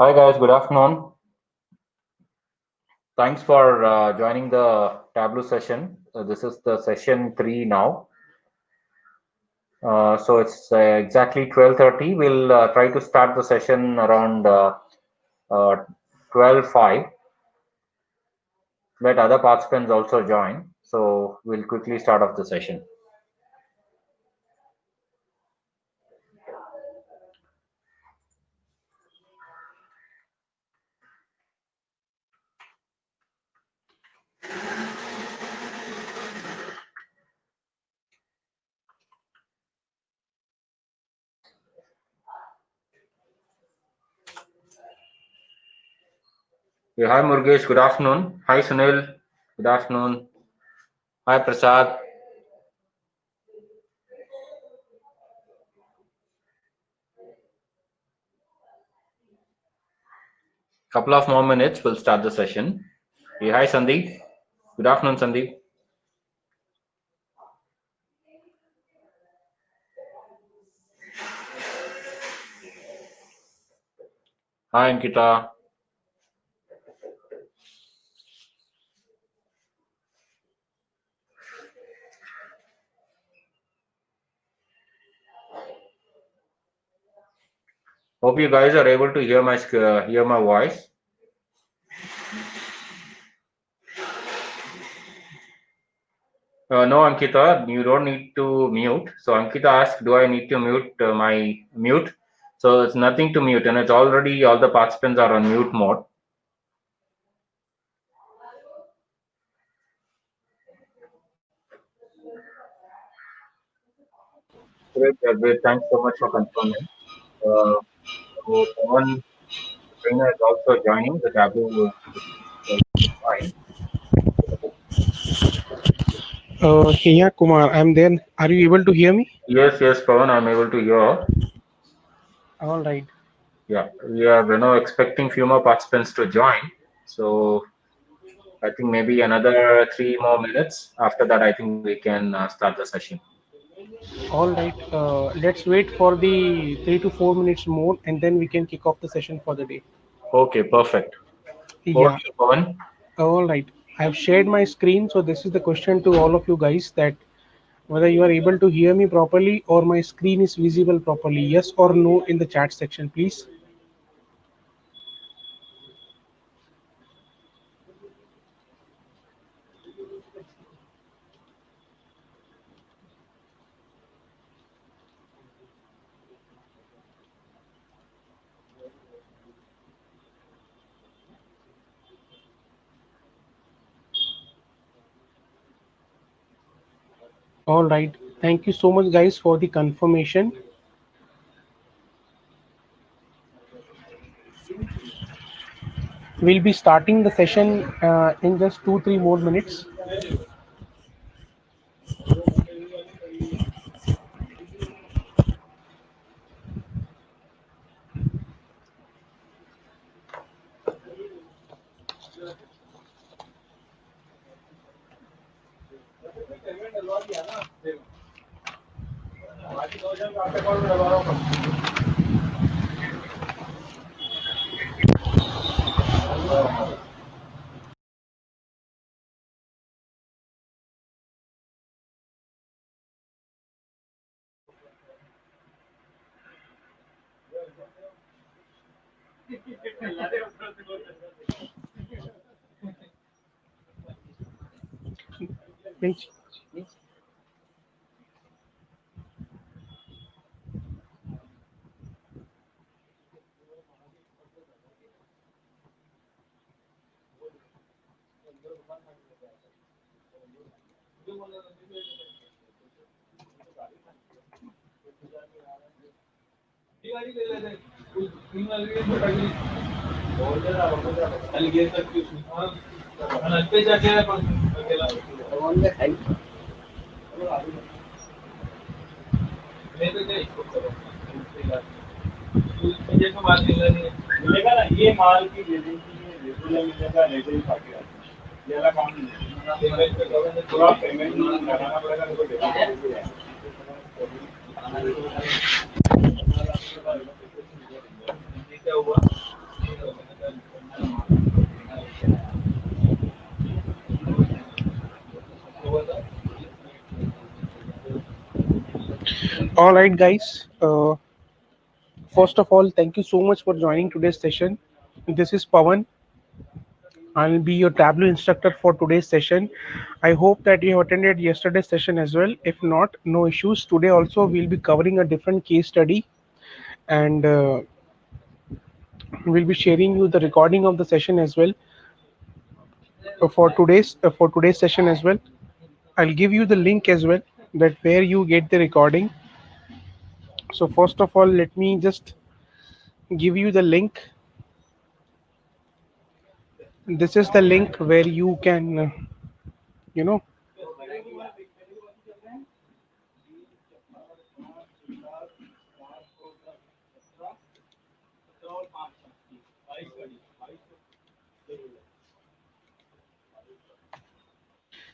Hi guys, good afternoon. Thanks for joining the Tableau session. This is the session 3 now. So it's exactly 12:30. We'll try to start the session around 12:05. Let other participants also join. So we'll quickly start off the session. Hi Murgesh, good afternoon. Hi Sunil, good afternoon. Hi Prasad. Couple of more minutes, we'll start the session. Hi Sandeep. Good afternoon, Sandeep. Hi Ankita. Hope you guys are able to hear my voice. No, Ankita, you don't need to mute. So Ankita asked, "Do I need to mute my mute?" So it's nothing to mute, and it's already all the participants are on mute mode. Great. Thanks so much for confirming. Uh, so Pawan Trainer is also joining. The Tableau is fine. Yeah, Kumar, I'm there. Are you able to hear me? Yes, Pawan, I'm able to hear. All right. Yeah, we are expecting few more participants to join. So I think maybe another 3 more minutes. After that, I think we can start the session. All right. Let's wait for the 3 to 4 minutes more, and then we can kick off the session for the day. Okay, perfect. Over to Yeah. you, Pawan. All right. I have shared my screen, so this is the question to all of you guys that whether you are able to hear me properly or my screen is visible properly. Yes or no in the chat section, please. All right. Thank you so much, guys, for the confirmation. We'll be starting the session in just 2 3 more minutes. Thank you. मिलेगा ना ये माल की regular मिलेगा regular party ये वाला काम नहीं पूरा पेमेंट लगाना पड़ेगा क्या हुआ All right, guys. First of all, thank you so much for joining today's session. This is Pawan. I'll be your Tableau instructor for today's session. I hope that you have attended yesterday's session as well. If not, no issues. Today also we'll be covering a different case study, and we'll be sharing you the recording of the session as well for today's session as well. I'll give you the link as well, that where you get the recording. So first of all, let me just give you the link. This is the link where you can you know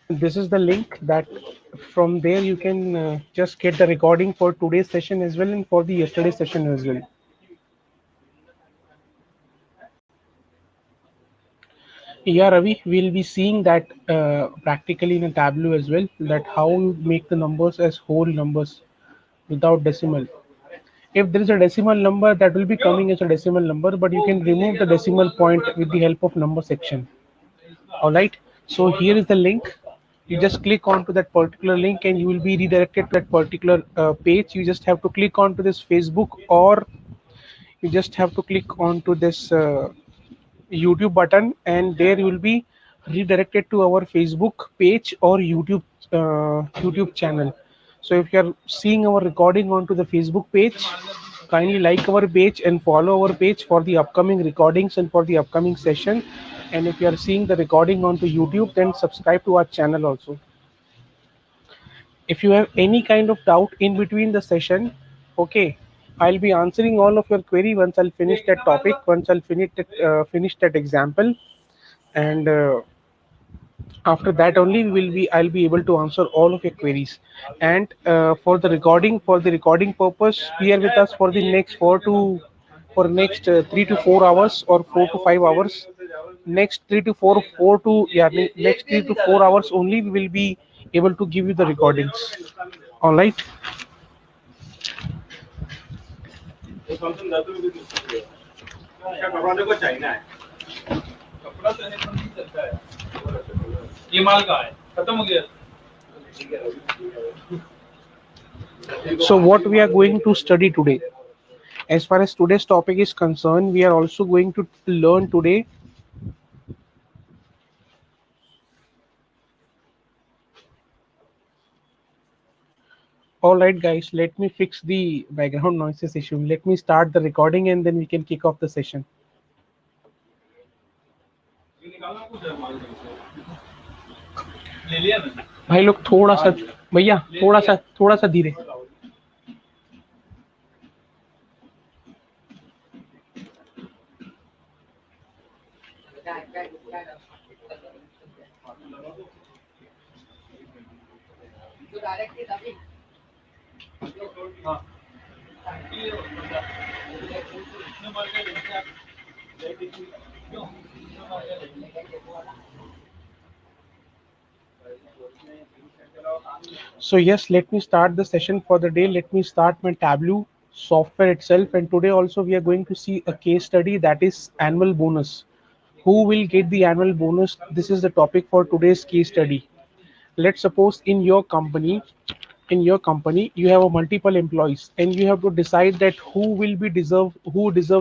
this is the link that from there you can just get the recording for today's session as well, and for the yesterday's session as well. Yeah, Ravi, we'll be seeing that practically in a Tableau as well, that how you make the numbers as whole numbers without decimal. If there is a decimal number, that will be coming as a decimal number, but you can remove the decimal point with the help of number section. All right, so here is the link. You just click onto that particular link and you will be redirected to that particular page. You just have to click onto this Facebook, or you just have to click onto this YouTube button, and there you will be redirected to our Facebook page or YouTube channel. So if you are seeing our recording onto the Facebook page, kindly like our page and follow our page for the upcoming recordings and for the upcoming session. And if you are seeing the recording onto YouTube, then subscribe to our channel also. If you have any kind of doubt in between the session, okay, I'll be answering all of your query once I'll finish that topic, once I'll finish that example, and after that only I'll be able to answer all of your queries. And for the recording purpose, bear with us for the next 3 to 4 hours, or 4 to 5 hours. Next 3 to 4 hours only we will be able to give you the recordings. All right. ये माल कहाँ है खत्म हो गया So what we are going to study today, as far as today's topic is concerned, we are also going to learn today all right, guys, let me fix the background noises issue. Let me start the recording and then we can kick off the session. ये निकालना कुछ है माल ले लिया मैंने भाई लोग थोड़ा सा, भैया थोड़ा सा धीरे. So yes, let me start the session for the day. Let me start my Tableau software itself, and today also we are going to see a case study, that is annual bonus. Who will get the annual bonus? This is the topic for today's case study. Let's suppose in your company you have a multiple employees, and you have to decide that who deserve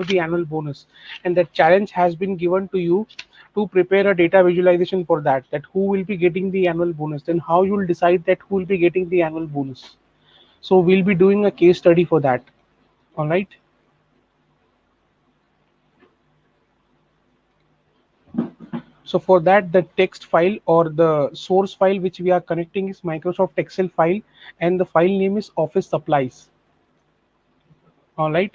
the annual bonus, and that challenge has been given to you to prepare a data visualization for that who will be getting the annual bonus. Then how you will decide that who will be getting the annual bonus? So we'll be doing a case study for that. All right. So for that, the text file or the source file which we are connecting is Microsoft Excel file, and the file name is Office Supplies. All right.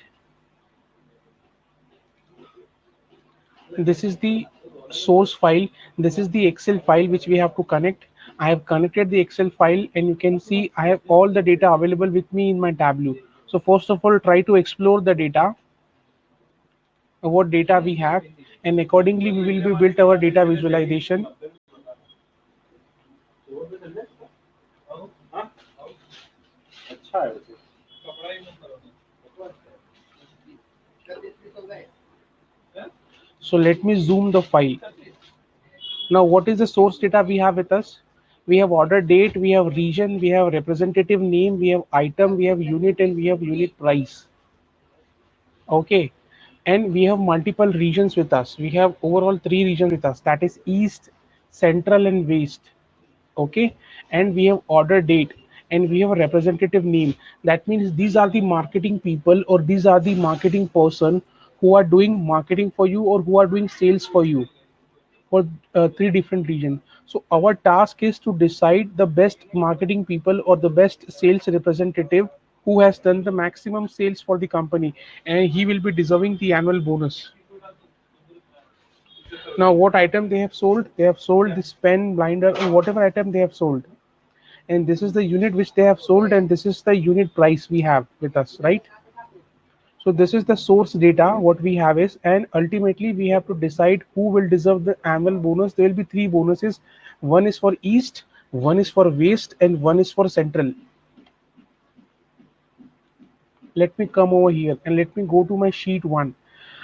This is the source file. This is the Excel file which we have to connect. I have connected the Excel file, and you can see I have all the data available with me in my Tableau. So first of all, try to explore the data, what data we have, and accordingly we will be built our data visualization. अच्छा है वैसे कपड़ा ही मत करो So let me zoom the file. Now, what is the source data we have with us? We have order date, we have region, we have representative name, we have item, we have unit, and we have unit price. Okay, and we have multiple regions with us. We have overall 3 regions with us, that is east, central, and west. Okay, and we have order date and we have a representative name. That means these are the marketing people, or these are the marketing person who are doing marketing for you, or who are doing sales for you, for 3 different regions. So our task is to decide the best marketing people or the best sales representative who has done the maximum sales for the company, and he will be deserving the annual bonus. Now, what item they have sold? They have sold this pen, blinder, or whatever item they have sold, and this is the unit which they have sold, and this is the unit price we have with us, right? So this is the source data what we have is, and ultimately we have to decide who will deserve the annual bonus. There will be 3 bonuses. One is for east, one is for west, and one is for central. Let me come over here and let me go to my sheet 1.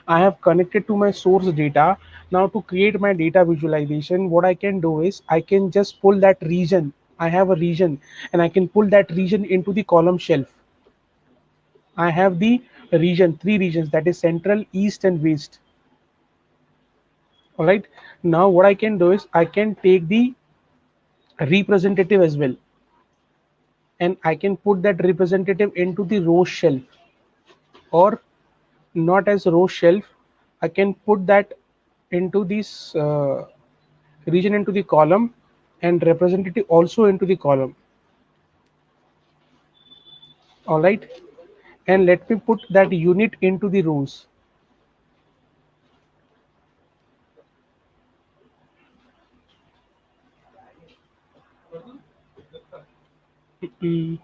I have connected to my source data. Now to create my data visualization, what I can do is I can just pull that region. I have a region and I can pull that region into the column shelf. I have the region, 3 regions, that is central, east, and west. All right. Now what I can do is I can take the representative as well, and I can put that representative into the row shelf, or not as row shelf. I can put that into this region into the column, and representative also into the column. All right. And let me put that unit into the rows. Mm,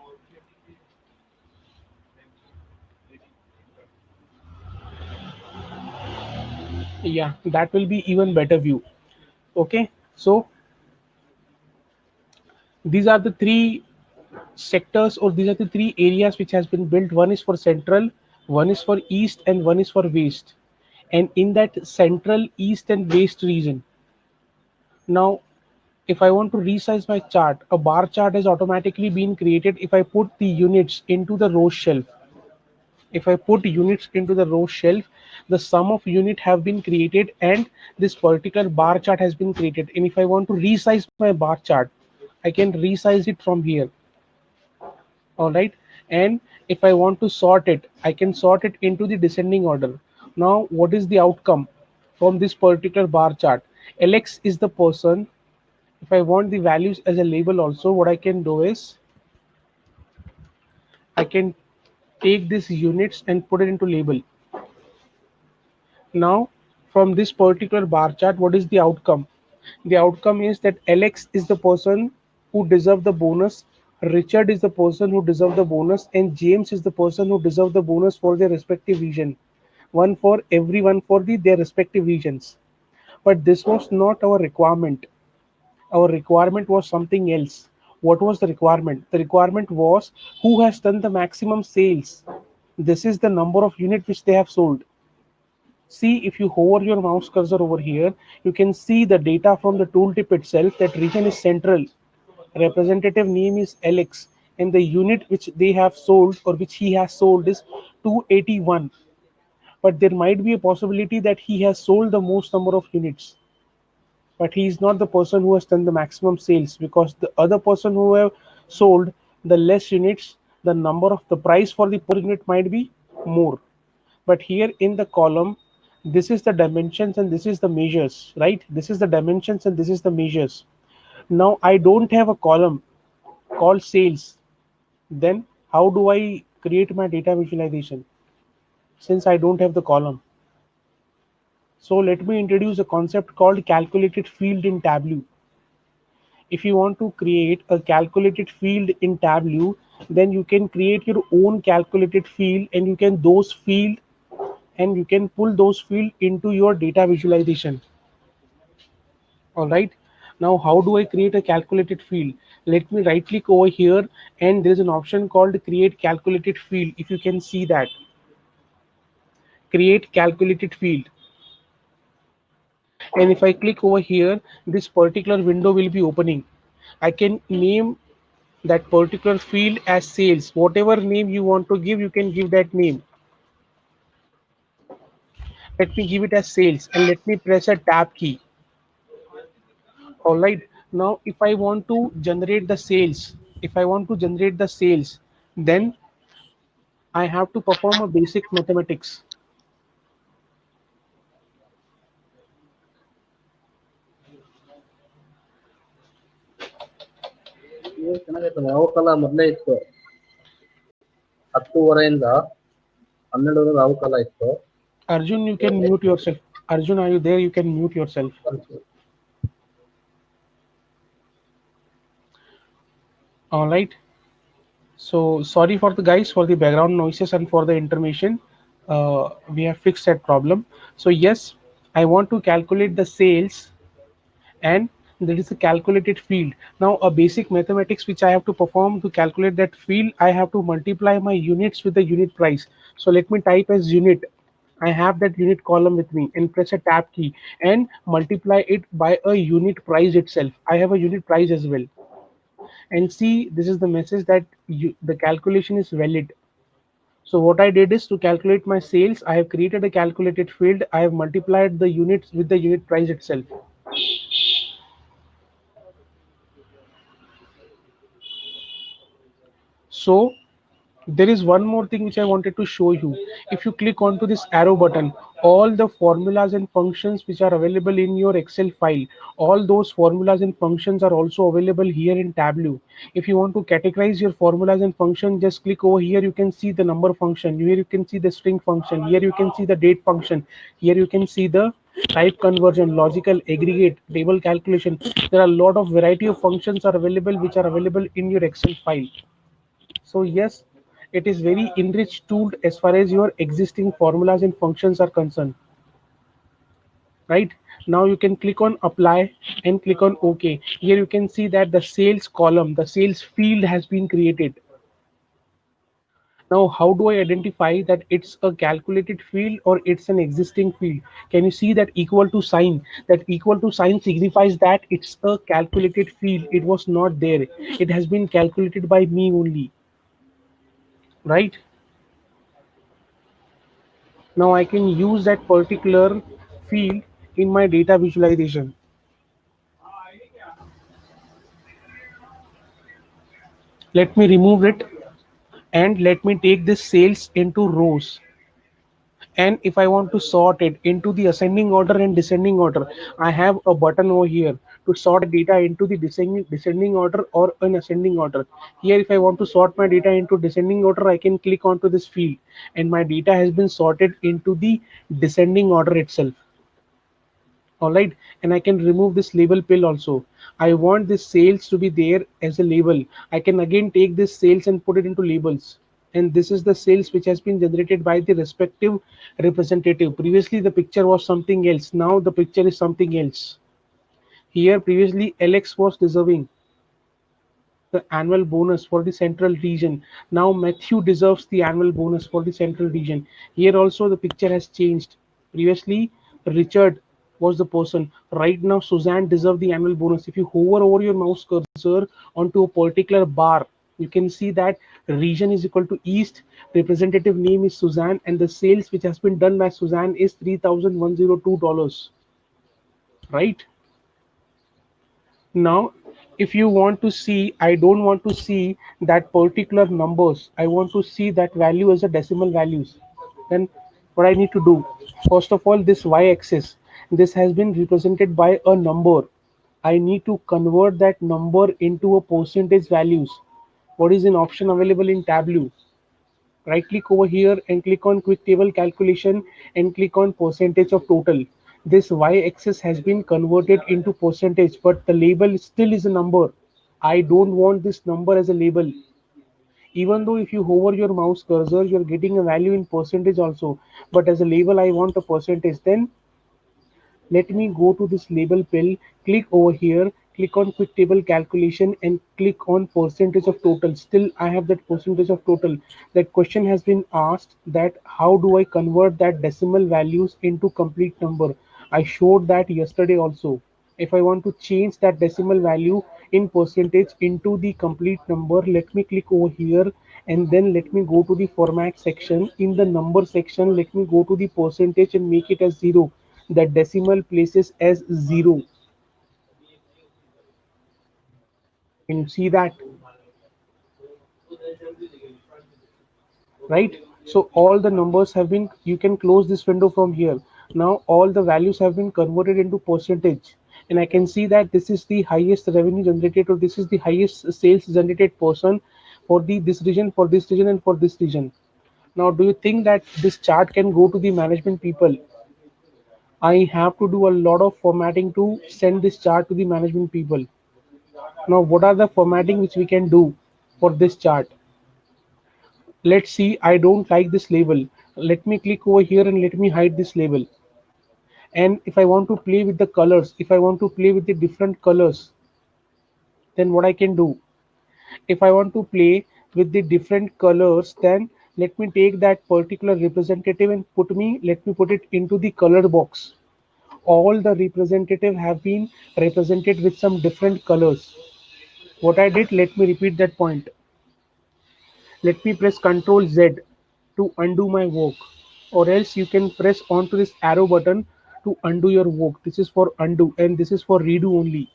yeah, that will be even better view. Okay, so these are the 3 sectors, or these are the 3 areas which has been built. One is for central, one is for east, and one is for west. And in that central, east, and west region, now if I want to resize my chart, a bar chart has automatically been created if I put the units into the row shelf. If I put units into the row shelf, the sum of unit have been created, and this particular bar chart has been created. And if I want to resize my bar chart, I can resize it from here. All right. And if I want to sort it, I can sort it into the descending order. Now what is the outcome from this particular bar chart? Lx is the person. If I want the values as a label also, what I can do is I can take these units and put it into label. Now from this particular bar chart, what is the outcome? The outcome is that Lx is the person who deserve the bonus, Richard is the person who deserve the bonus, and James is the person who deserve the bonus for their respective region. One for everyone for their respective regions. But this was not our requirement. Our requirement was something else. What was the requirement? The requirement was who has done the maximum sales. This is the number of units which they have sold. See, if you hover your mouse cursor over here, you can see the data from the tooltip itself. That region is central, representative name is Alex, and the unit which they have sold, or which he has sold, is 281. But there might be a possibility that he has sold the most number of units, but he is not the person who has done the maximum sales, because the other person who have sold the less units, the number of the price for the per unit might be more. But here in the column, this is the dimensions and this is the measures, right? This is the dimensions and this is the measures. Now I don't have a column called sales. Then how do I create my data visualization since I don't have the column? So let me introduce a concept called calculated field in Tableau. If you want to create a calculated field in Tableau, then you can create your own calculated field, and you can pull those field into your data visualization. All right. Now how do I create a calculated field? Let me right click over here, and there is an option called create calculated field. If you can see that, create calculated field. And if I click over here, this particular window will be opening. I can name that particular field as sales. Whatever name you want to give, you can give that name. Let me give it as sales, and let me press a tab key. All right. Now if I want to generate the sales, then I have to perform a basic mathematics. ಇವಾಗ ಚೆನ್ನಾಗೈತಲ್ಲ. ಯಾವ ಕಾಲ ಮೊದಲೇ ಇತ್ತು, 10:30 12 ಯಾವ ಕಾಲ ಇತ್ತು. Arjun, you can mute yourself. Arjun, are you there? You can mute yourself. All right. So sorry for the guys for the background noises and for the intermission. We have fixed that problem. So yes, I want to calculate the sales, and there is a calculated field. Now a basic mathematics which I have to perform to calculate that field, I have to multiply my units with the unit price. So let me type as unit. I have that unit column with me, and press a tab key and multiply it by a unit price itself. I have a unit price as well. And see, this is the message that the calculation is valid. So what I did is, to calculate my sales, I have created a calculated field. I have multiplied the units with the unit price itself. So there is one more thing which I wanted to show you. If you click onto this arrow button, all the formulas and functions which are available in your Excel file, all those formulas and functions are also available here in Tableau. If you want to categorize your formulas and function, just click over here. You can see the number function. Here you can see the string function. Here you can see the date function. Here you can see the type conversion, logical, aggregate, table calculation. There are a lot of variety of functions are available which are available in your Excel file. So yes, it is very enriched tool as far as your existing formulas and functions are concerned. Right now you can click on apply and click on OK. Here you can see that the sales column, the sales field has been created. Now how do I identify that it's a calculated field or it's an existing field? Can you see that equal to sign? That equal to sign signifies that it's a calculated field. It was not there. It has been calculated by me only. Right? Now I can use that particular field in my data visualization. Let me remove it, and let me take this sales into rows. And if I want to sort it into the ascending order and descending order, I have a button over here to sort data into the descending order or an ascending order. Here, if I want to sort my data into descending order, I can click onto this field, and my data has been sorted into the descending order itself. All right, and I can remove this label pill also. I want this sales to be there as a label. I can again take this sales and put it into labels, and this is the sales which has been generated by the respective representative. Previously the picture was something else, now the picture is something else. Here previously Alex was deserving the annual bonus for the central region. Now Matthew deserves the annual bonus for the central region. Here also the picture has changed. Previously Richard was the person. Right now Suzanne deserves the annual bonus. If you hover over your mouse cursor onto a particular bar, you can see that region is equal to East, representative name is Suzanne, and the sales which has been done by Suzanne is $3,102. Right? Now if you want to see, I don't want to see that particular numbers, I want to see that value as a decimal values, then what I need to do, first of all, this y-axis, this has been represented by a number. I need to convert that number into a percentage values. What is an option available in Tableau? Right click over here and click on quick table calculation and click on percentage of total. This y-axis has been converted into percentage, but the label still is a number. I don't want this number as a label. Even though if you hover your mouse cursor, you're getting a value in percentage also, but as a label I want a percentage. Then let me go to this label pill, click over here, click on quick table calculation and click on percentage of total. Still I have that percentage of total. That question has been asked that how do I convert that decimal values into complete number. I showed that yesterday also. If I want to change that decimal value in percentage into the complete number, let me click over here and then let me go to the format section. In the number section, let me go to the percentage and make it as 0. The decimal places as 0. Can you see that? Right? So all the numbers have been, you can close this window from here. Now all the values have been converted into percentage. And I can see that this is the highest revenue generated, or this is the highest sales generated person for this region, for this region, and for this region. Now, do you think that this chart can go to the management people? I have to do a lot of formatting to send this chart to the management people. Now, what are the formatting which we can do for this chart? Let's see. I don't like this label. Let me click over here and let me hide this label. And if I want to play with the colors, if I want to play with the different colors, then what I can do? If I want to play with the different colors, then let me take that particular representative and let me put it into the color box. All the representative have been represented with some different colors. What I did, let me repeat that point. Let me press Ctrl Z to undo my work, or else you can press onto this arrow button to undo your work. This is for undo and this is for redo only.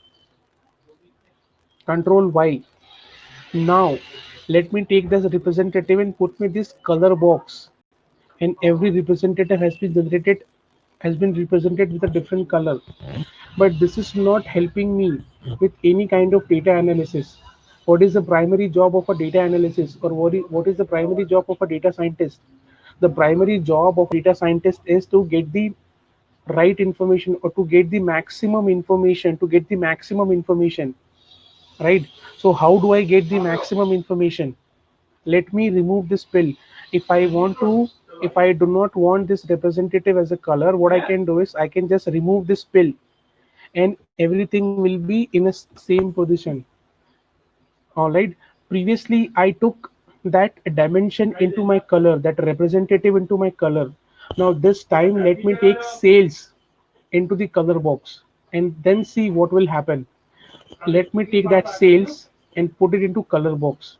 Ctrl Y. Now let me take this representative and put me this color box, and every representative has been represented with a different color. But this is not helping me with any kind of data analysis. What is the primary job of a data analysis, or what is the primary job of a data scientist? The primary job of a data scientist is to get the right information, or to get the maximum information, right? So how do I get the maximum information? Let me remove this pill. If I want to, if I do not want this representative as a color, what I can do is I can just remove this pill and everything will be in a same position. All right. Previously I took that dimension into my color, that representative into my color. Now this time let me take sales into the color box and then see what will happen. Let me take that sales and put it into color box.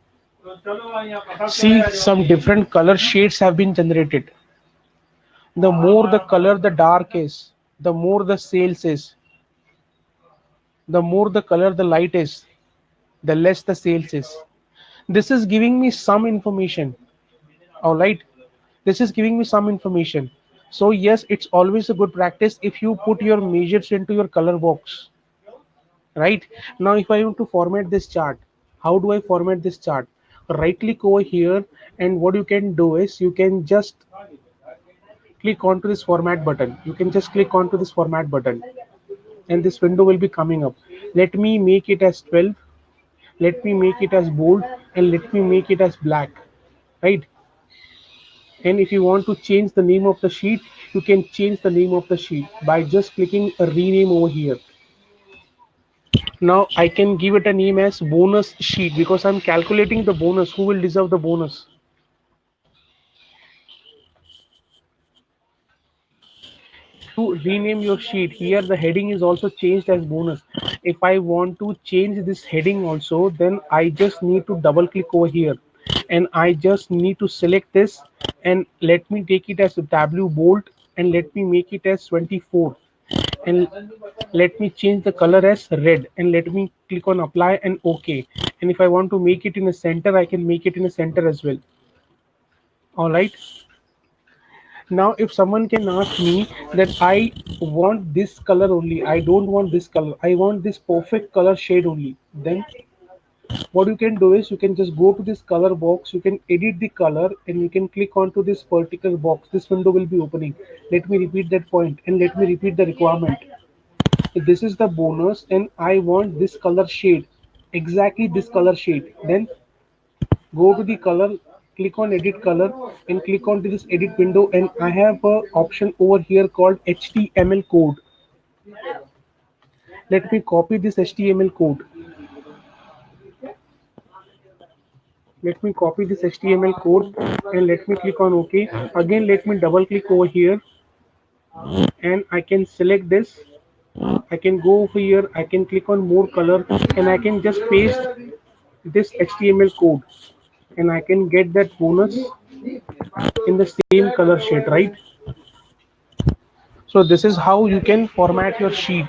See, some different color shades have been generated. The more the color the dark is, the more the sales is. The more the color the light is, the less the sales is. This is giving me some information. All right. This is giving me some information. So yes, it's always a good practice if you put your measures into your color box. Right. Now if I want to format this chart, how do I format this chart? Right click over here, and what you can do is you can just click onto this format button. You can just click onto this format button and this window will be coming up. Let me make it as 12. Let me make it as bold, and let me make it as black, right? And if you want to change the name of the sheet, you can change the name of the sheet by just clicking a rename over here. Now I can give it a name as bonus sheet because I'm calculating the bonus, who will deserve the bonus. To rename your sheet, here the heading is also changed as bonus. If I want to change this heading also, then I just need to double click over here and I just need to select this and let me take it as a tableau bold and let me make it as 24 and let me change the color as red and let me click on apply and OK. And if I want to make it in a center, I can make it in a center as well. All right. Now if someone can ask me that I want this color only, I don't want this color, I want this perfect color shade only, then what you can do is you can just go to this color box, you can edit the color and you can click onto this particular box. This window will be opening. Let me repeat that point and let me repeat the requirement. This is the bonus and I want this color shade, exactly this color shade. Then go to the color, click on edit color and click on to this edit window, and I have a option over here called HTML code. Let me copy this HTML code. Let me copy this HTML code and let me click on OK. Again, let me double click over here and I can select this. I can go over here, I can click on more color and I can just paste this HTML code and I can get that bonus in the same color shade, right? So this is how you can format your sheet.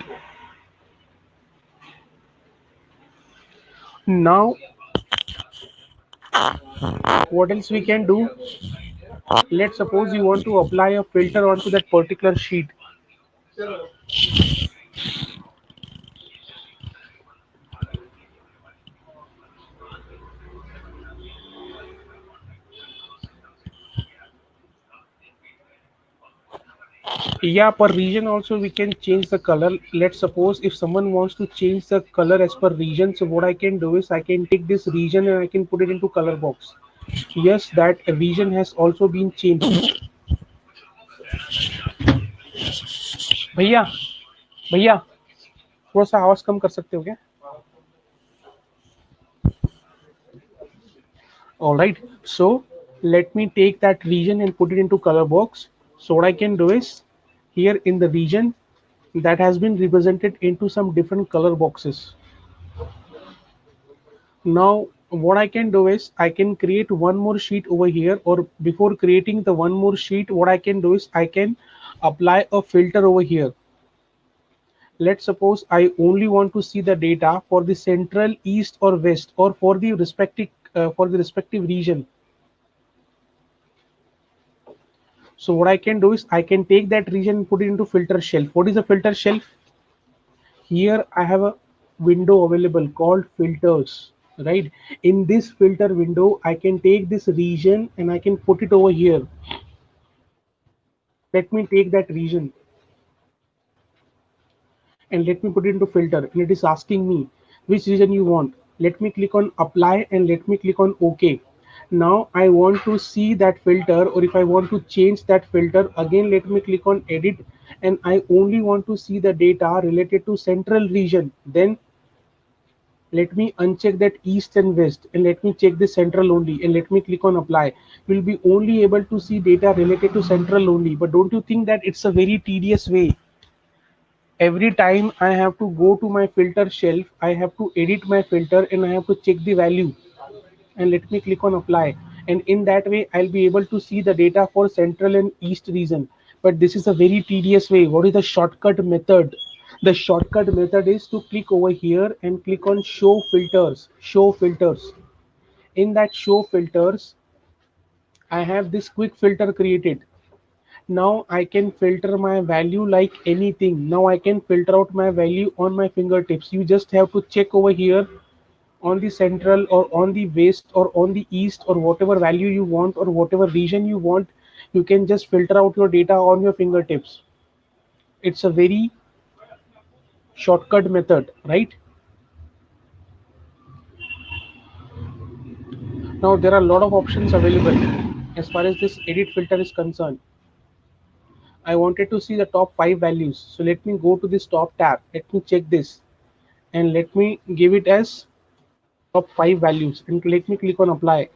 Now, what else we can do? Let's suppose you want to apply a filter onto that particular sheet. Yeah, per region also we can change the color. Let's suppose if someone wants to change the color as per region, so what I can do is I can take this region and I can put it into color box. Yes, that region has also been changed. भैया भैया थोड़ा सा आवाज कम कर सकते हो क्या? All right, so let me take that region and put it into color box. So what I can do is here in the region that has been represented into some different color boxes. Now what I can do is I can create one more sheet over here, or before creating the one more sheet, what I can do is I can apply a filter over here. Let's suppose I only want to see the data for the central, east or west, or for the respective region. So what I can do is I can take that region and put it into filter shelf. What is a filter shelf? Here I have a window available called filters, right? In this filter window, I can take this region and I can put it over here. Let me take that region and let me put it into filter, and it is asking me which region you want. Let me click on apply and let me click on OK. Now I want to see that filter, or if I want to change that filter, again let me click on edit and I only want to see the data related to central region. Then let me uncheck that east and west and let me check the central only and let me click on apply. We'll be only able to see data related to central only. But don't you think that it's a very tedious way? Every time I have to go to my filter shelf, I have to edit my filter and I have to check the value and let me click on apply, and in that way I'll be able to see the data for central and east region. But this is a very tedious way. What is the shortcut method? The shortcut method is to click over here and click on show filters. In that show filters, I have this quick filter created. Now I can filter my value like anything. Now I can filter out my value on my fingertips. You just have to check over here on the central or on the west or on the east or whatever value you want or whatever region you want. You can just filter out your data on your fingertips. It's a very shortcut method, right? Now there are a lot of options available as far as this edit filter is concerned. I wanted to see the top 5 values, so let me go to this top tab. Let me check this and let me give it as top 5 values and let me click on apply.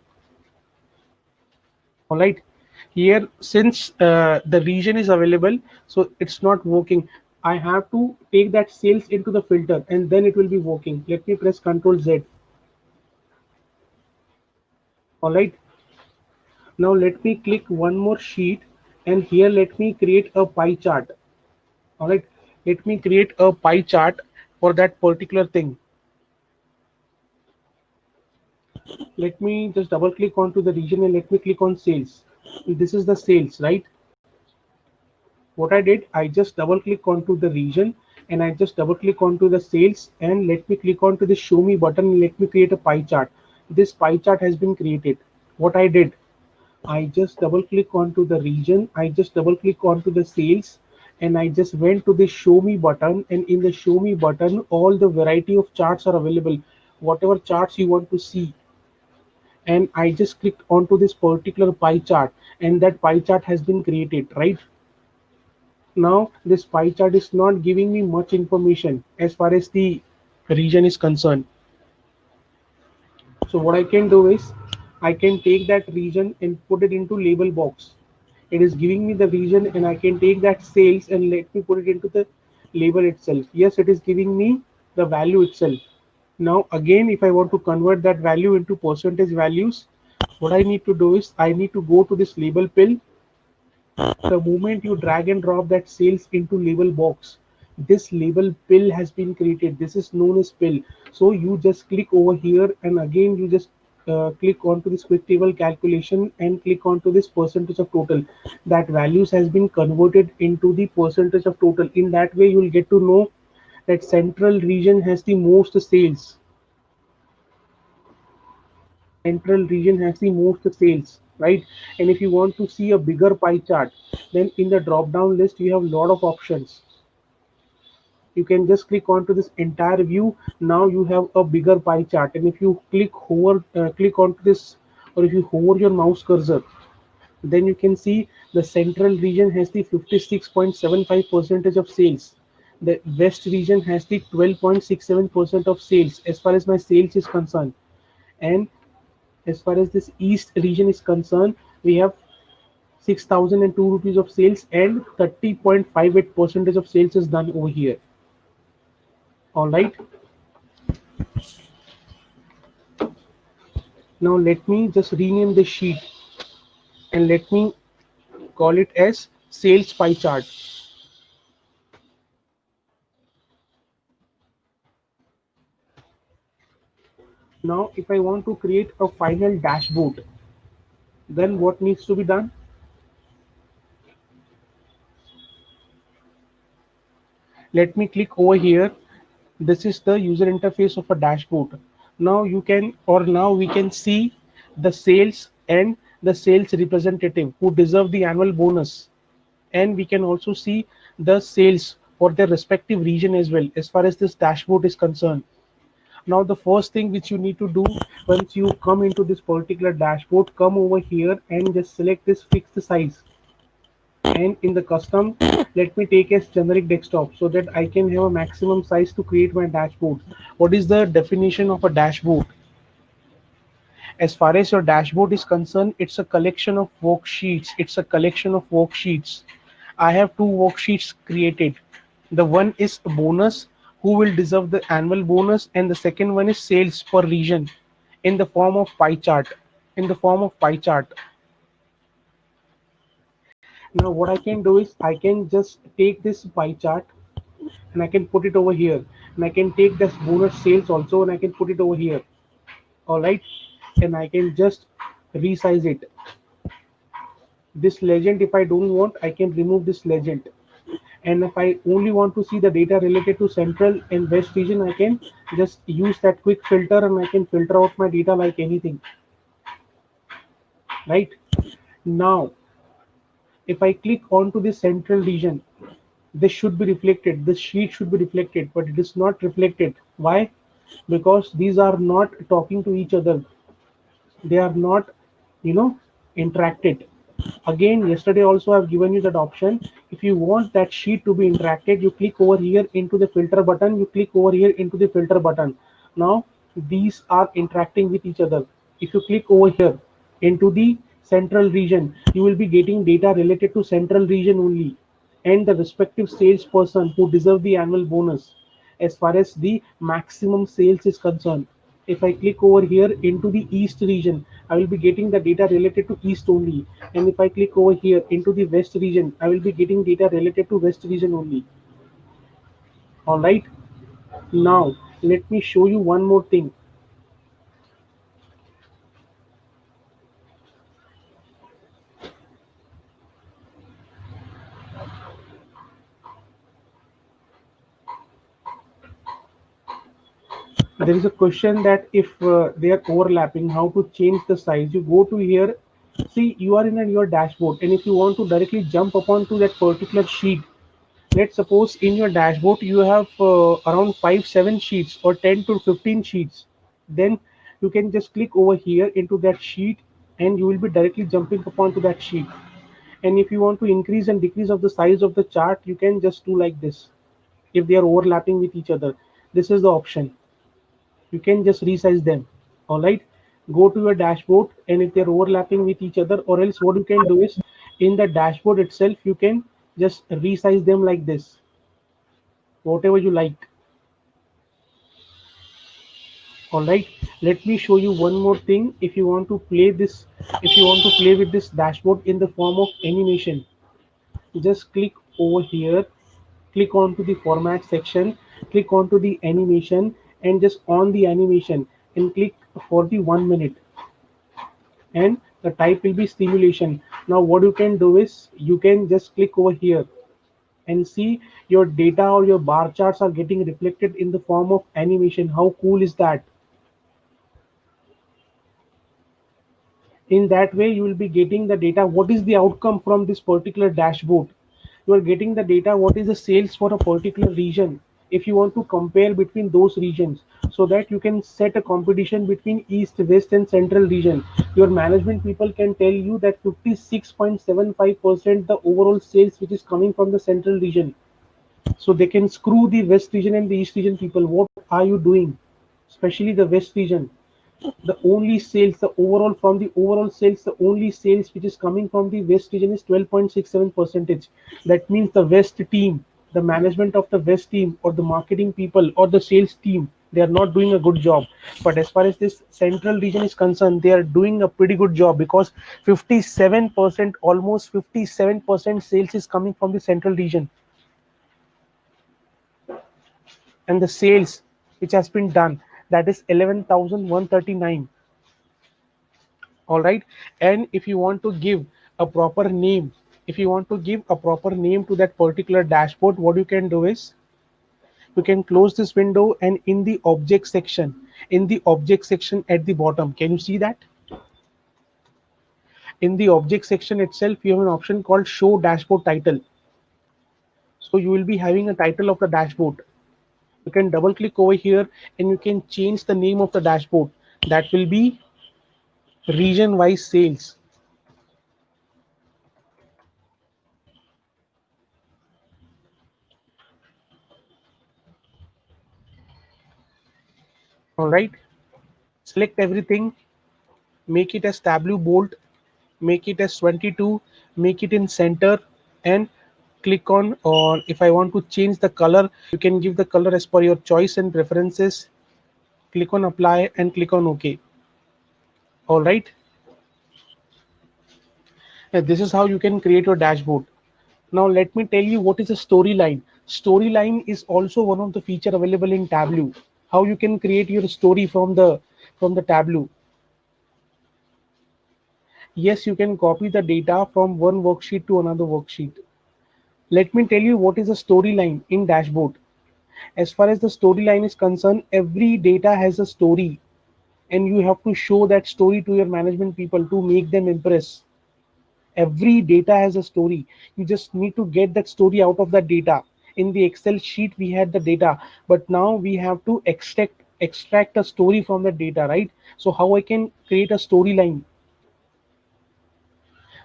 All right, here since the region is available, so it's not working. I have to take that sales into the filter and then it will be working. Let me press Ctrl Z. All right, now let me click one more sheet and here let me create a pie chart. All right, let me create a pie chart for that particular thing. Let me just double click onto the region and let me click on sales. This is the sales, right? What I did, I just double click onto the region and I just double click onto the sales and let me click onto the show me button and let me create a pie chart. This pie chart has been created. What I did, I just double click onto the region, I just double click onto the sales and I just went to the show me button, and in the show me button all the variety of charts are available, whatever charts you want to see. And I just clicked onto this particular pie chart and that pie chart has been created, right? Now this pie chart is not giving me much information as far as the region is concerned. So what I can do is I can take that region and put it into label box. It is giving me the region and I can take that sales and let me put it into the label itself. Yes, it is giving me the value itself. Now again, if I want to convert that value into percentage values, what I need to do is I need to go to this label pill. The moment you drag and drop that sales into label box, this label pill has been created. This is known as pill. So you just click over here and again you just click onto this quick table calculation and click onto this percentage of total. That values has been converted into the percentage of total. In that way you will get to know that central region has the most sales. Central region has the most sales, right? And if you want to see a bigger pie chart, then in the drop down list you have a lot of options. You can just click onto this entire view. Now you have a bigger pie chart, and if you click onto this, or if you hover your mouse cursor, then you can see the central region has the 56.75 percentage of sales. The west region has the 12.67% of sales as far as my sales is concerned. And as far as this east region is concerned, we have 6,002 rupees of sales and 30.58 percentage of sales is done over here. All right. Now let me just rename the sheet and let me call it as sales pie chart. Now if I want to create a final dashboard, then what needs to be done? Let me click over here. This is the user interface of a dashboard. Now you can, or now we can see the sales and the sales representative who deserve the annual bonus. And we can also see the sales for their respective region as well, as far as this dashboard is concerned. Now the first thing which you need to do once you come into this particular dashboard, come over here and just select this fixed size. And in the custom, let me take as generic desktop so that I can have a maximum size to create my dashboard. What is the definition of a dashboard? As far as your dashboard is concerned, it's a collection of worksheets. It's a collection of worksheets. I have two worksheets created. The one is bonus, who will deserve the annual bonus, and the second one is sales per region in the form of pie chart. In the form of pie chart. Now what I can do is I can just take this pie chart and I can put it over here, and I can take this bonus sales also and I can put it over here. All right, and I can just resize it. This legend, if I don't want, I can remove this legend. And if I only want to see the data related to central and west region, I can just use that quick filter and I can filter out my data like anything. Right now, if I click onto the central region, this should be reflected. This sheet should be reflected, but it is not reflected. Why? Because these are not talking to each other. They are not, interacted. Again, yesterday also I've given you that option. If you want that sheet to be interacted, you click over here into the filter button. You click over here into the filter button. Now these are interacting with each other. If you click over here into the central region, you will be getting data related to central region only and the respective salesperson who deserve the annual bonus as far as the maximum sales is concerned. If I click over here into the east region, I will be getting the data related to east only. And if I click over here into the west region, I will be getting data related to west region only. All right. Now let me show you one more thing. There is a question that if they are overlapping, how to change the size. You go to here, see you are in your dashboard, and if you want to directly jump upon to that particular sheet, let's suppose in your dashboard you have around 5-7 sheets or 10 to 15 sheets, then you can just click over here into that sheet and you will be directly jumping upon to that sheet. And if you want to increase and decrease of the size of the chart, you can just do like this. If they are overlapping with each other, this is the option. You can just resize them. All right, go to your dashboard, and if they're overlapping with each other, or else what you can do is in the dashboard itself you can just resize them like this, whatever you like. All right, let me show you one more thing. If you want to play this, if you want to play with this dashboard in the form of animation, just click over here, click onto the format section, click onto the animation, and just on the animation and click for the 1 minute, and the type will be simulation. Now what you can do is you can just click over here and see your data or your bar charts are getting reflected in the form of animation. How cool is that? In that way you will be getting the data. What is the outcome from this particular dashboard? You are getting the data, what is the sales for a particular region, if you want to compare between those regions, so that you can set a competition between east, west, and central region. Your management people can tell you that 56.75% the overall sales which is coming from the central region, so they can screw the west region and the east region people. What are you doing? Especially the west region, the only sales, the overall from the overall sales, the only sales which is coming from the west region is 12.67 percentage. That means the west team, the management of the west team, or the marketing people, or the sales team, they are not doing a good job. But as far as this central region is concerned, they are doing a pretty good job, because 57%, almost 57% sales is coming from the central region. And the sales which has been done, that is 11,139. All right, and if you want to give a proper name, if you want to give a proper name to that particular dashboard, what you can do is you can close this window, and in the object section, in the object section at the bottom, can you see that? In the object section itself you have an option called show dashboard title. So you will be having a title of the dashboard. You can double click over here and you can change the name of the dashboard. That will be region wise sales. All right, select everything, make it as tableau bold, make it as 22, make it in center, and click on, or if I want to change the color, you can give the color as per your choice and preferences. Click on apply and click on OK. All right, this is how you can create your dashboard. Now let me tell you what is a storyline. Storyline is also one of the feature available in Tableau. How you can create your story from the Tableau. Yes, you can copy the data from one worksheet to another worksheet. Let me tell you what is a storyline in dashboard. As far as the storyline is concerned, every data has a story, and you have to show that story to your management people to make them impress. Every data has a story. You just need to get that story out of that data. In the Excel sheet we had the data, but now we have to extract a story from the data, right? So how I can create a storyline?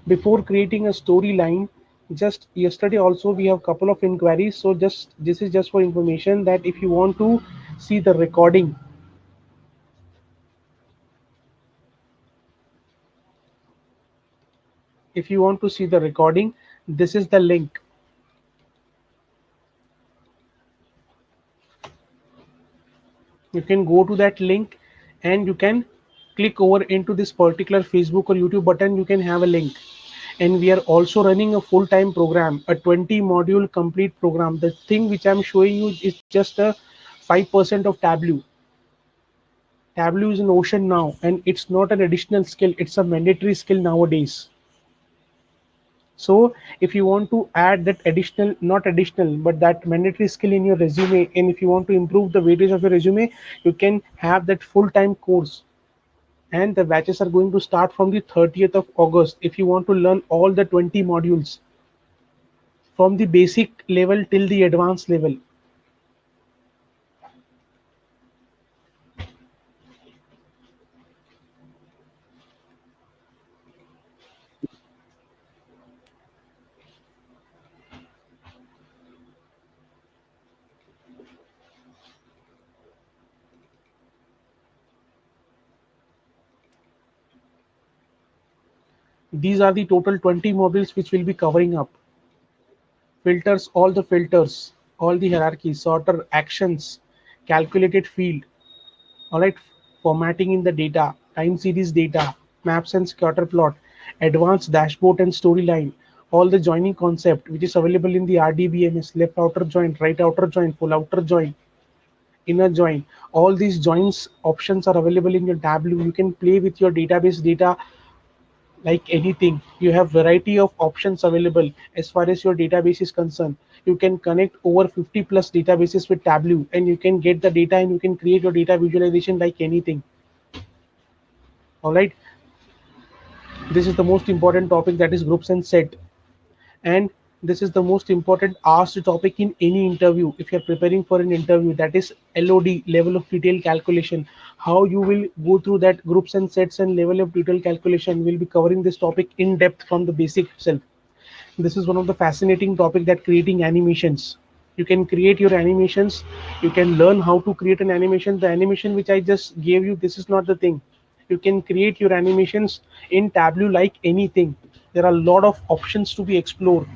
Before creating a storyline, just yesterday also we have couple of inquiries, so just this is just for information, that if you want to see the recording, if you want to see the recording, this is the link. You can go to that link and you can click over into this particular Facebook or YouTube button. You can have a link. And we are also running a full-time program, a 20 module complete program. The thing which I'm showing you is just a 5% of Tableau. Tableau is an ocean now, and it's not an additional skill, it's a mandatory skill nowadays. So if you want to add that additional, not additional, but that mandatory skill in your resume, and if you want to improve the weightage of your resume, you can have that full-time course. And the batches are going to start from the 30th of August. If you want to learn all the 20 modules from the basic level till the advanced level. These are the total 20 modules which will be covering up. Filters, all the filters, all the hierarchies, sorter, actions, calculated field, all right, formatting in the data, time series data, maps and scatter plot, advanced dashboard and storyline, all the joining concept which is available in the RDBMS, left outer join, right outer join, full outer join, inner join. All these joins options are available in your Tableau. You can play with your database data like anything. You have variety of options available as far as your database is concerned. You can connect over 50 plus databases with Tableau, and you can get the data and you can create your data visualization like anything. All right, this is the most important topic, that is groups and set. And this is the most important asked topic in any interview. If you're preparing for an interview, that is LOD, level of detail calculation. How you will go through that groups and sets and level of detail calculation. We'll be covering this topic in depth from the basic itself. This is one of the fascinating topic, that creating animations. You can create your animations. You can learn how to create an animation. The animation which I just gave you, this is not the thing. You can create your animations in Tableau like anything. There are a lot of options to be explored,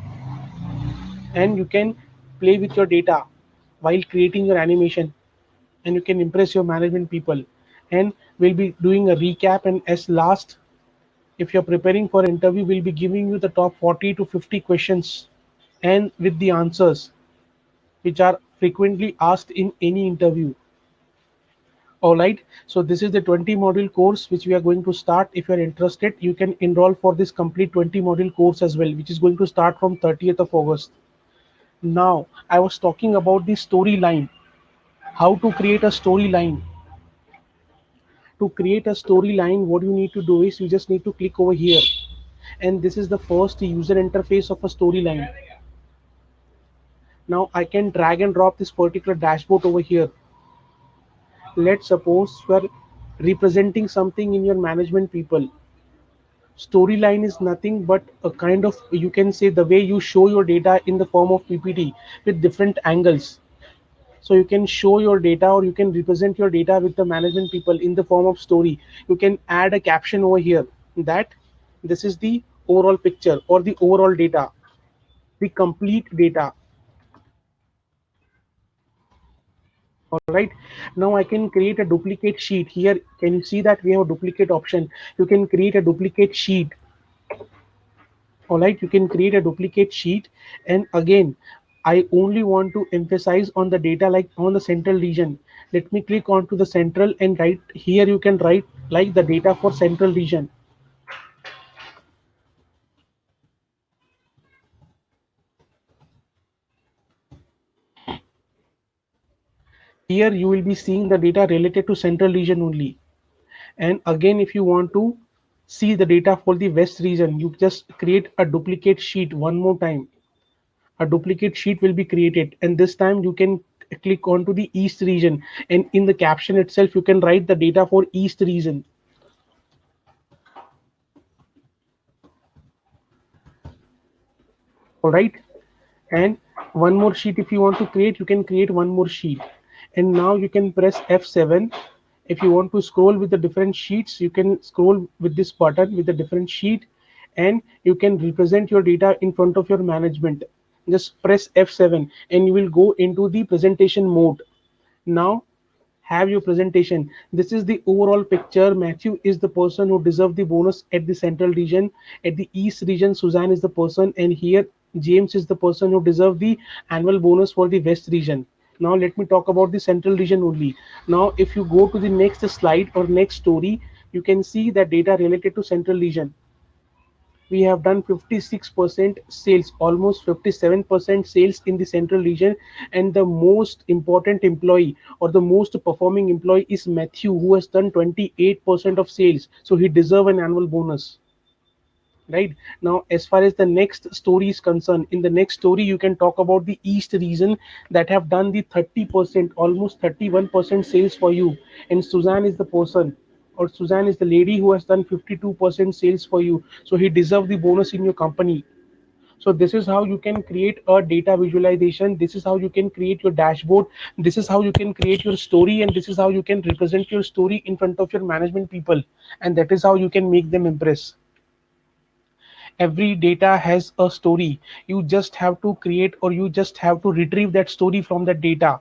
and you can play with your data while creating your animation, and you can impress your management people. And we'll be doing a recap, and as last, if you're preparing for interview, we'll be giving you the top 40 to 50 questions and with the answers which are frequently asked in any interview. All right, so this is the 20 module course which we are going to start. If you're interested, you can enroll for this complete 20 module course as well, which is going to start from 30th of August. Now, I was talking about the storyline, how to create a storyline. To create a storyline, what you need to do is you just need to click over here, and this is the first user interface of a storyline. Now I can drag and drop this particular dashboard over here. Let's suppose you are representing something in your management people. Storyline is nothing but a kind of, you can say, the way you show your data in the form of PPT with different angles. So you can show your data, or you can represent your data with the management people in the form of story. You can add a caption over here that this is the overall picture or the overall data, the complete data. All right, now I can create a duplicate sheet here. Can you see that we have a duplicate option? You can create a duplicate sheet. All right, you can create a duplicate sheet. And again, I only want to emphasize on the data, like on the central region. Let me click onto the central, and right here you can write like the data for central region. Here you will be seeing the data related to central region only. And again, if you want to see the data for the west region, you just create a duplicate sheet one more time. A duplicate sheet will be created, and this time you can click onto the east region, and in the caption itself you can write the data for east region. All right, and one more sheet if you want to create, you can create one more sheet. And now you can press F7. If you want to scroll with the different sheets, you can scroll with this button with the different sheet, and you can represent your data in front of your management. Just press F7 and you will go into the presentation mode. Now have your presentation. This is the overall picture. Matthew is the person who deserved the bonus at the central region. At the east region, Suzanne is the person, and here James is the person who deserved the annual bonus for the west region. Now let me talk about the central region only. Now if you go to the next slide or next story, you can see that data related to central region. We have done 56% sales, almost 57% sales in the central region, and the most important employee or the most performing employee is Matthew, who has done 28% of sales, so he deserves an annual bonus. Right now, as far as the next story is concerned, in the next story you can talk about the east region that have done the 30%, almost 31% sales for you, and Suzanne is the person, or Suzanne is the lady who has done 52% sales for you, so he deserves the bonus in your company. So this is how you can create a data visualization. This is how you can create your dashboard. This is how you can create your story, and this is how you can represent your story in front of your management people, and that is how you can make them impress. Every data has a story. You just have to create, or you just have to retrieve that story from that data.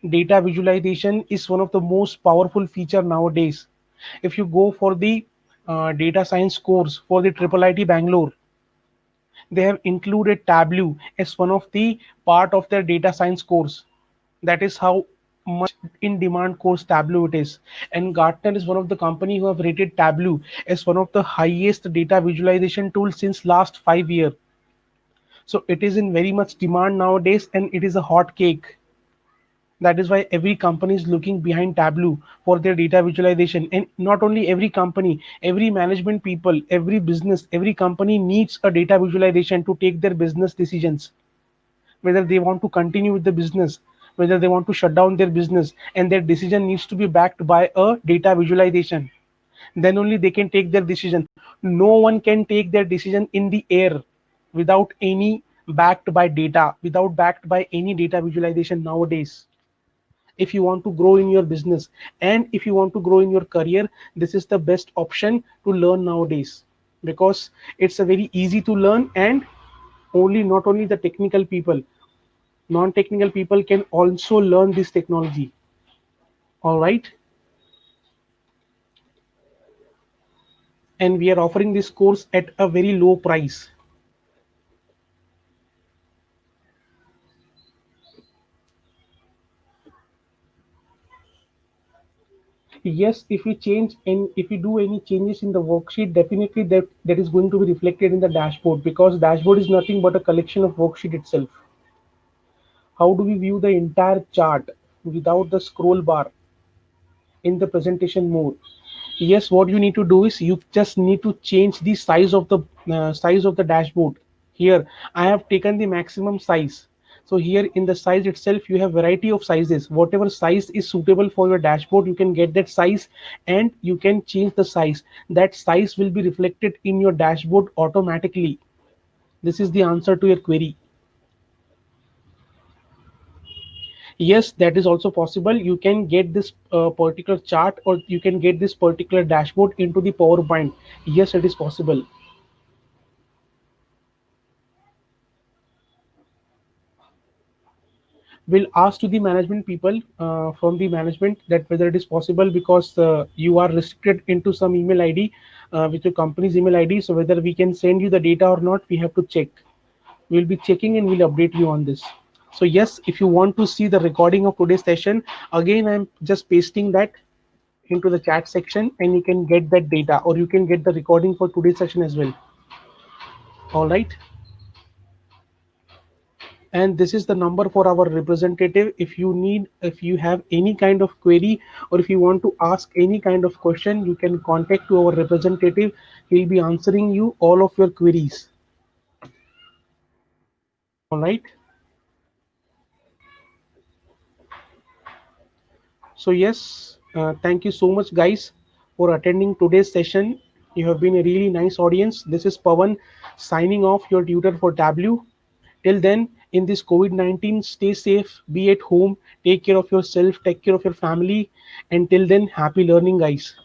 Data visualization is one of the most powerful feature nowadays. If you go for the data science course for the triple IT Bangalore, they have included Tableau as one of the part of their data science course. That is how much in demand course Tableau it is. And Gartner is one of the company who have rated Tableau as one of the highest data visualization tools since last 5 years. So it is in very much demand nowadays, and it is a hot cake. That is why every company is looking behind Tableau for their data visualization. And not only every company, every management people, every business, every company needs a data visualization to take their business decisions, whether they want to continue with the business, whether they want to shut down their business, and their decision needs to be backed by a data visualization. Then only they can take their decision. No one can take their decision in the air without any backed by data, without backed by any data visualization nowadays. If you want to grow in your business and if you want to grow in your career, this is the best option to learn nowadays, because it's a very easy to learn, and only not only the technical people, non-technical people can also learn this technology. All right, and we are offering this course at a very low price. Yes, if we change and if we do any changes in the worksheet, definitely that is going to be reflected in the dashboard, because dashboard is nothing but a collection of worksheet itself. How do we view the entire chart without the scroll bar in the presentation mode? Yes, what you need to do is you just need to change the size of the dashboard. Here I have taken the maximum size. So here in the size itself, you have variety of sizes. Whatever size is suitable for your dashboard, you can get that size, and you can change the size. That size will be reflected in your dashboard automatically. This is the answer to your query. Yes, that is also possible. You can get this particular chart, or you can get this particular dashboard into the PowerPoint. Yes, it is possible. We'll ask to the management people from the management that whether it is possible, because you are restricted into some email ID with your company's email ID. So whether we can send you the data or not, we have to check. We'll be checking and we'll update you on this. So yes, if you want to see the recording of today's session, again I'm just pasting that into the chat section, and you can get that data, or you can get the recording for today's session as well. All right, and this is the number for our representative. If you have any kind of query, or if you want to ask any kind of question, you can contact to our representative. He'll be answering you all of your queries. All right, so yes, thank you so much guys for attending today's session. You have been a really nice audience. This is Pawan signing off, your tutor for Tableau. Till then, in this COVID-19, stay safe, be at home, take care of yourself, take care of your family. And till then, happy learning guys.